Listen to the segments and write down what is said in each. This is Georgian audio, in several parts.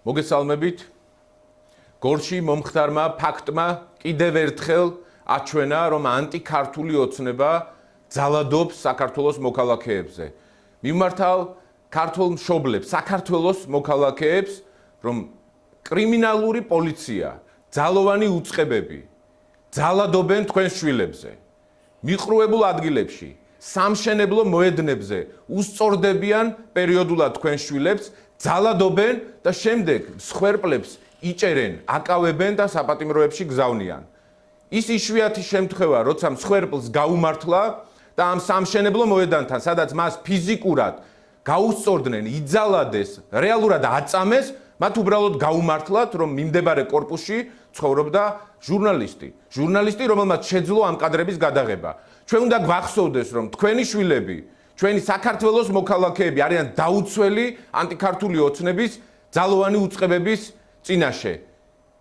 მოგესალმებით. გორში მომხდარმა ფაქტმა კიდევ ერთხელ აჩვენა, რომ ანტიქართული ოცნება ძალადობს საქართველოს მოქალაქეებზე. მიმართავ ქართულ მშობლებს, საქართველოს მოქალაქეებს, რომ კრიმინალური პოლიცია, ძალოვანი უწყებები ძალადობენ თქვენს შვილებზე. მიყრუებულ ადგილებში, სამშენებლო მოედნებზე უსწორდებიან პერიოდულად თქვენს შვილებს, ძალადობენ და შემდეგ მსხვერპლებს იჭერენ, აკავებენ და საპატიმროებში გზავნიან. ის იშვიათი შემთხვევა, როცა მსხვერპლს გაუმართლა და ამ სამშენებლო მოედანთან, სადაც მას ფიზიკურად გაუსწორდნენ, იძალადეს, რეალურად აწამეს, მათ უბრალოდ გაუმართლათ, რომ მიმდებარე კორპუსში ცხოვრობდა ჟურნალისტი, რომელმაც შეძლო ამ კადრების გადაღება. ჩვენ უნდა გვახსოვდეს, რომ თქვენი შვილები, ჩვენი საქართველოს მოქალაქეები არიან დაუცველი ანტიქართული ოცნების ძალოვანი უწყებების წინაშე.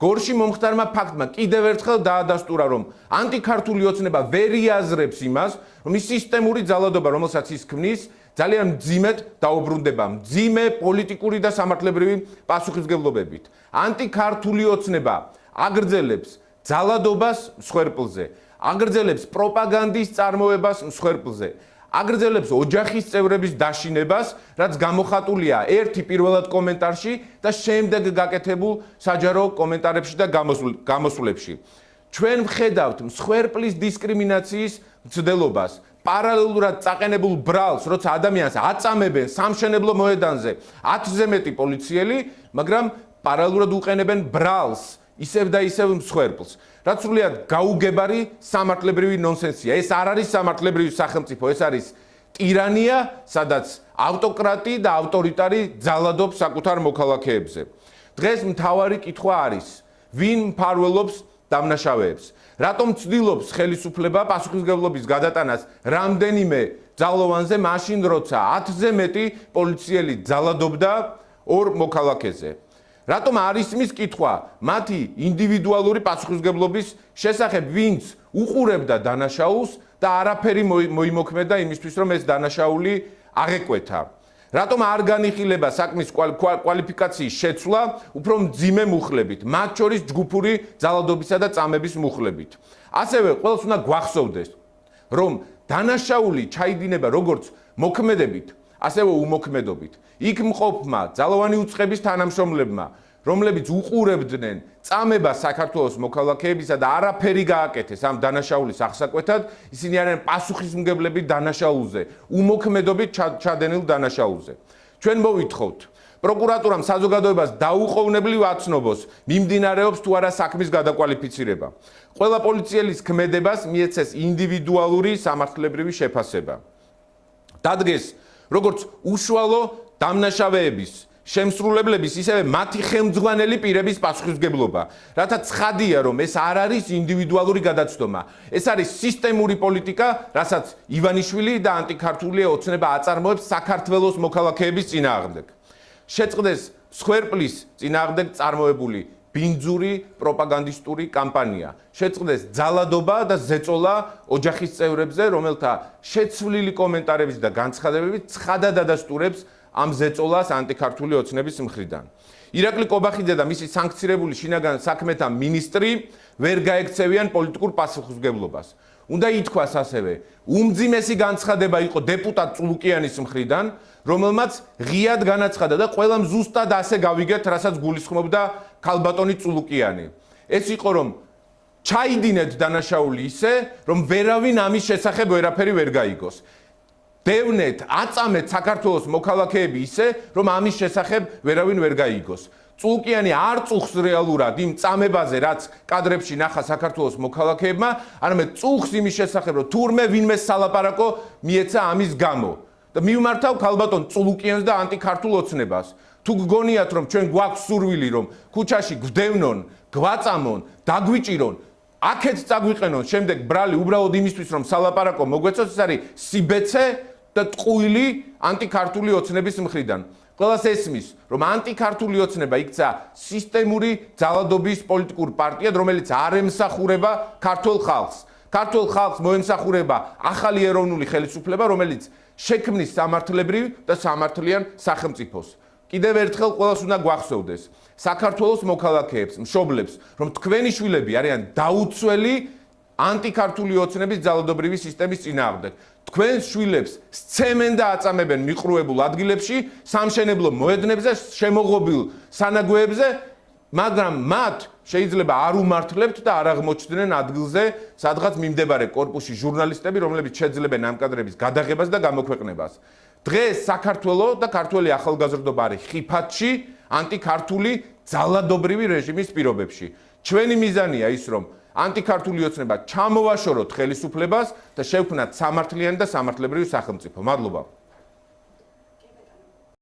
გორში მომხდარმა ფაქტმა კიდევ ერთხელ დაადასტურა, რომ ანტიქართული ოცნება ვერ იაზრებს იმას, რომ ის სისტემური ძალადობა, რომელსაც ის ქმნის, ძალიან მძიმედ დაუბრუნდება, მძიმე პოლიტიკური და სამართლებრივი პასუხისმგებლობებით. ანტიქართული ოცნება აგრძელებს ძალადობას მსხვერპლზე, აგრძელებს პროპაგანდის წარმოებას მსხვერპლზე, აგრძელებს ოჯახის წევრების დაშინებას, რაც გამოხატულია ერთი პირველად კომენტარში და შემდეგ გაკეთებულ საჯარო კომენტარებში და გამოსვლებში. ჩვენ ვხედავთ მსხვერპლის დისკრიმინაციის მცდელობას, პარალელურად წაყენებულ ბრალს, როცა ადამიანს აწამებენ სამშენებლო მოედანზე 10-ზე მეტი პოლიციელი, მაგრამ პარალელურად უყენებენ ბრალს ისევ და ისევ მსხვერპლს. რაც სრულიად გაუგებარი სამართლებრივი ნონსენსია. ეს არ არის სამართლებრივი სახელმწიფო, ეს არის ტირანია, სადაც ავტოკრატი და ავტორიტარი ძალადობს საკუთარ მოქალაქეებზე. დღეს მთავარი კითხვა არის, ვინ მფარველობს დამნაშავეებს? რატომ ცდილობს ხელისუფლება პასუხისმგებლობის გადატანას რამდენიმე ძალოვანზე, მაშინ როცა 10-ზე მეტი პოლიციელი ძალადობდა ორ მოქალაქეზე? რატომ არ ისმის კითხვა მათი ინდივიდუალური პასუხისმგებლობის შესახებ, ვინც უყურებდა დანაშაულს და არაფერი მოიმოქმედა იმისთვის, რომ ეს დანაშაული აღეკვეთა? რატომ არ განიხილება საქმის კვალიფიკაციის შეცვლა უფრო მძიმე მუხლებით, მათ შორის ჯგუფური ძალადობისა და წამების მუხლებით? ასევე ყველას უნდა გვახსოვდეს, რომ დანაშაული ჩაიდინება როგორც მოქმედებით, ასევე უმოქმედობით. იქ მყოფმა ძალოვანი უწყების თანამშრომლებმა, რომლებიც უყურებდნენ წამებას საქართველოს მოქალაქეებისა და არაფერი გააკეთეს ამ დანაშაულის აღსაკვეთად, ისინი არიან პასუხისმგებლები დანაშაულზე, უმოქმედობით ჩადენილ დანაშაულზე. ჩვენ მოვითხოვთ პროკურატურამ საზოგადოებას დაუყოვნებლივ აცნობს, მიმდინარეობს თუ არა საქმის გადაკვალიფიცირება. ყველა პოლიციელის ქმედებას მიეცეს ინდივიდუალური სამართლებრივი შეფასება. დადგეს როგორც უშუალო დამნაშავეების, შემსრულებლების, ისევე მათი ხელმძღვანელი პირების პასუხისმგებლობა. რათა ცხადია, რომ ეს არ არის ინდივიდუალური გადაცდომა. ეს არის სისტემური პოლიტიკა, რასაც ივანიშვილი და ანტიქართული ოცნება აწარმოებს საქართველოს მოქალაქეების წინააღმდეგ. შეწყდეს მსხვერპლის წინააღმდეგ წარმოებული ბინძური პროპაგანდისტური კამპანია. შეწყდეს ძალადობა და ზეწოლა ოჯახის წევრებზე, რომელთა შეცვლილი კომენტარების და განცხადებებით ცხადად ადასტურებს ამ ზეწოლას ანტიქართული ოცნების მხრიდან. ირაკლი კობახიძე და მისი სანქცირებული შინაგან საქმეთა მინისტრი ვერ გაექცევიან პოლიტიკურ პასუხისმგებლობას. უნდა ითქვას ასევე, უმძიმესი განცხადება იყო დეპუტატ წულუკიანის მხრიდან, რომელმაც ღიად განაცხადა და ყველამ ზუსტად ასე გავიგეთ, რასაც გულისხმობდა ქალბატონი წულუკიანი. ეს იყო, რომ ჩაიდინეთ დანაშაული ისე, რომ ვერავინ ამის შესახებ ვერაფერი ვერ გაიგოს. დევნეთ, აწამეთ საქართველოს მოქალაქეები ისე, რომ ამის შესახებ ვერავინ ვერ გაიგოს. წულუკიანი არ წუხს რეალურად იმ წამებაზე, რაც კადრებში ნახა საქართველოს მოქალაქეებმა, არამედ წუხს იმის შესახებ, რომ თურმე ვინმე სალაპარაკო მიეცა ამის გამო. და მივმართავ ქალბატონ წულუკიანს და ანტიქართულ ოცნებას. თუ გგონიათ, რომ ჩვენ გვაქვს სურვილი, რომ ქუჩაში გვდევნონ, გვაწამონ, დაგვიჭირონ, აქეთ წაგვიყენონ, შემდეგ ბრალი უბრალოდ იმისთვის, რომ სალაპარაკო მოგვეცოს, ეს არის სიბეცე და ტყუილი ანტიქართული ოცნების მხრიდან. ყველას ესმის, რომ ანტიქართული ოცნება იქცა სისტემური ძალადობის პოლიტიკურ პარტიად, რომელიც არ ემსახურება ქართულ ხალხს. ქართულ ხალხს მოემსახურება ახალი ეროვნული ხელისუფლება, რომელიც შექმნის სამართლებრივ და სამართლიან სახელმწიფოს. კიდევ ერთხელ ყველას უნდა გვახსოვდეს საქართველოს მოქალაქეებს, მშობლებს, რომ თქვენი შვილები არიან დაუცველი ანტიქართული ოცნების ძალადობრივი სისტემის წინააღმდეგ. თქვენს შვილებს სცემენ და აწამებენ მიყრუებულ ადგილებში, სამშენებლო მოედნებზე, შემოღობილ სანაგვეებზე, მაგრამ მათ შეიძლება არ უმართლებთ და არ აღმოჩნდნენ ადგილზე, სადღაც მიმდებარე კორპუსში ჟურნალისტები, რომლებიც შეძლებენ ამ კადრების გადაღებას და გამოქვეყნებას. დღეს საქართველოს და ქართველი ახალგაზრდობა არის ხიფათში ანტიქართული ძალადობრივი რეჟიმის პირობებში. ჩვენი მიზანია ის, რომ ანტიქართული ოცნება ჩამოვაშოროთ ხელისუფლებას და შევქმნათ სამართლიანი და სამართლებრივი სახელმწიფო. მადლობა.